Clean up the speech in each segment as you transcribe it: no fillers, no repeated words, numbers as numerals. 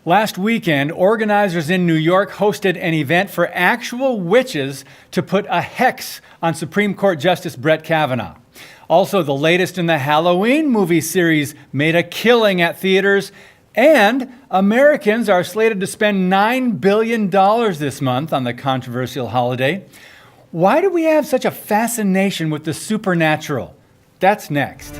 Last weekend, organizers in New York hosted an event for actual witches to put a hex on Supreme Court Justice Brett Kavanaugh. Also, the latest in the Halloween movie series made a killing at theaters, and Americans are slated to spend $9 billion this month on the controversial holiday. Why do we have such a fascination with the supernatural? That's next.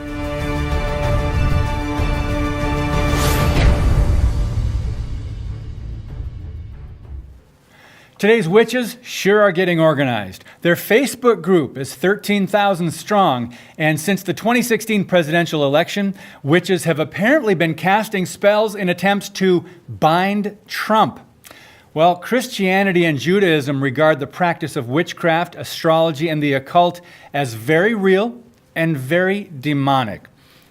Today's witches sure are getting organized. Their Facebook group is 13,000 strong, and since the 2016 presidential election, witches have apparently been casting spells in attempts to bind Trump. Well, Christianity and Judaism regard the practice of witchcraft, astrology, and the occult as very real and very demonic.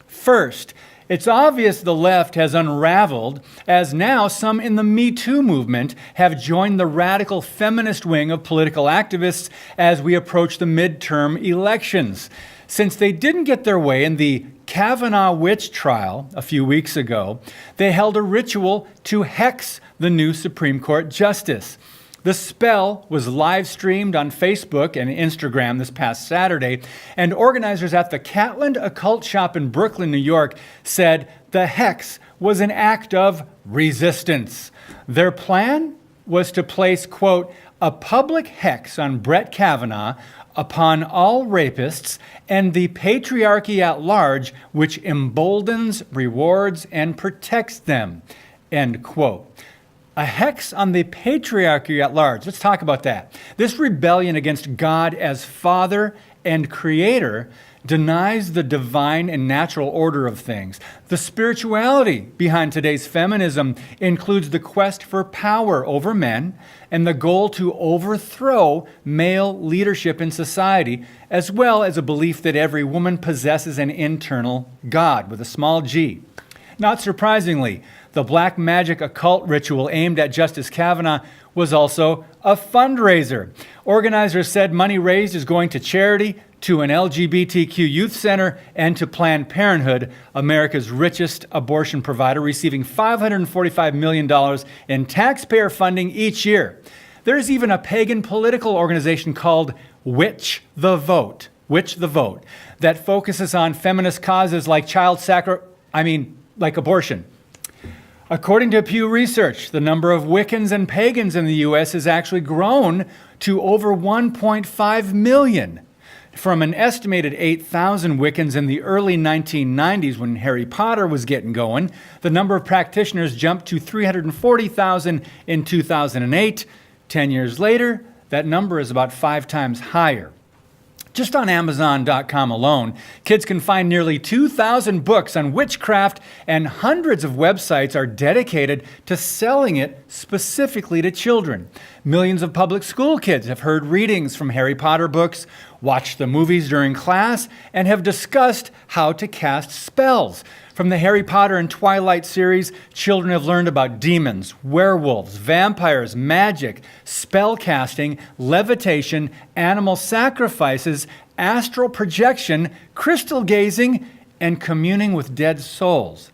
First, it's obvious the left has unraveled, as now some in the Me Too movement have joined the radical feminist wing of political activists as we approach the midterm elections. Since they didn't get their way in the Kavanaugh witch trial a few weeks ago, they held a ritual to hex the new Supreme Court justice. The spell was live streamed on Facebook and Instagram this past Saturday, and organizers at the Catland Occult Shop in Brooklyn, New York, said the hex was an act of resistance. Their plan was to place, quote, a public hex on Brett Kavanaugh upon all rapists and the patriarchy at large, which emboldens, rewards, and protects them, end quote. A hex on the patriarchy at large. Let's talk about that. This rebellion against God as Father and Creator denies the divine and natural order of things. The spirituality behind today's feminism includes the quest for power over men and the goal to overthrow male leadership in society, as well as a belief that every woman possesses an internal God with a small g. Not surprisingly, the black magic occult ritual aimed at Justice Kavanaugh was also a fundraiser. Organizers said money raised is going to charity, to an LGBTQ youth center, and to Planned Parenthood, America's richest abortion provider, receiving $545 million in taxpayer funding each year. There's even a pagan political organization called Witch the Vote, that focuses on feminist causes like like abortion. According to Pew Research, the number of Wiccans and pagans in the U.S. has actually grown to over 1.5 million. From an estimated 8,000 Wiccans in the early 1990s when Harry Potter was getting going, the number of practitioners jumped to 340,000 in 2008. 10 years later, that number is about 5 times higher. Just on Amazon.com alone, kids can find nearly 2,000 books on witchcraft, and hundreds of websites are dedicated to selling it specifically to children. Millions of public school kids have heard readings from Harry Potter books, watched the movies during class, and have discussed how to cast spells. From the Harry Potter and Twilight series, children have learned about demons, werewolves, vampires, magic, spell casting, levitation, animal sacrifices, astral projection, crystal gazing, and communing with dead souls.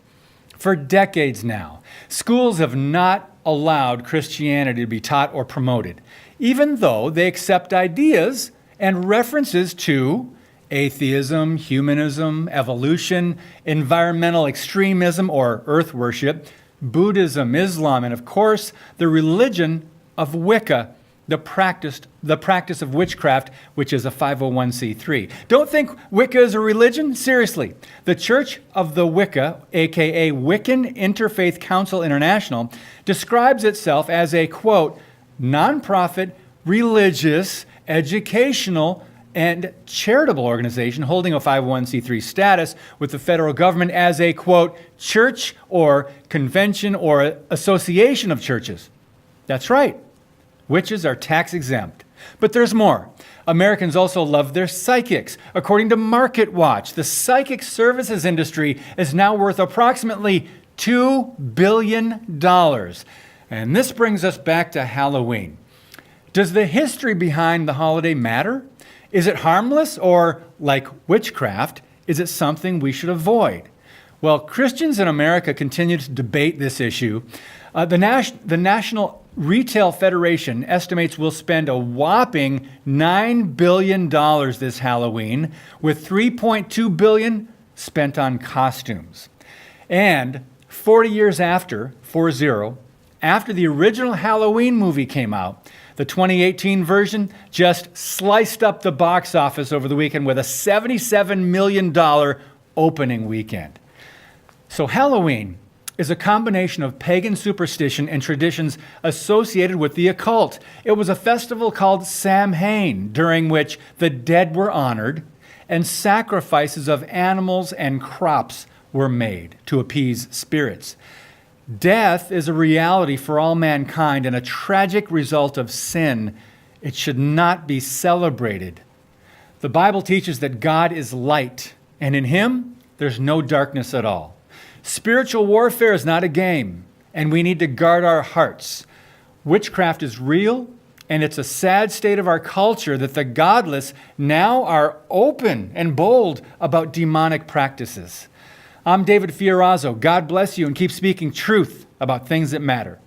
For decades now, schools have not allowed Christianity to be taught or promoted, even though they accept ideas and references to atheism, humanism, evolution, environmental extremism or earth worship, Buddhism, Islam, and of course, the religion of Wicca, the practice of witchcraft, which is a 501c3. Don't think Wicca is a religion? Seriously. The Church of the Wicca, aka Wiccan Interfaith Council International, describes itself as a, quote, nonprofit, religious, educational, and charitable organization holding a 501c3 status with the federal government as a, quote, church or convention or association of churches. That's right. Witches are tax exempt. But there's more. Americans also love their psychics. According to MarketWatch, the psychic services industry is now worth approximately $2 billion. And this brings us back to Halloween. Does the history behind the holiday matter? Is it harmless, or, like witchcraft, is it something we should avoid? Well, Christians in America continue to debate this issue. The National Retail Federation estimates we'll spend a whopping $9 billion this Halloween, with $3.2 billion spent on costumes. And 40 years after the original Halloween movie came out, the 2018 version just sliced up the box office over the weekend with a $77 million opening weekend. So Halloween is a combination of pagan superstition and traditions associated with the occult. It was a festival called Samhain, during which the dead were honored and sacrifices of animals and crops were made to appease spirits. Death is a reality for all mankind and a tragic result of sin. It should not be celebrated. The Bible teaches that God is light, and in him, there's no darkness at all. Spiritual warfare is not a game, and we need to guard our hearts. Witchcraft is real, and it's a sad state of our culture that the godless now are open and bold about demonic practices. I'm David Fiorazo. God bless you and keep speaking truth about things that matter.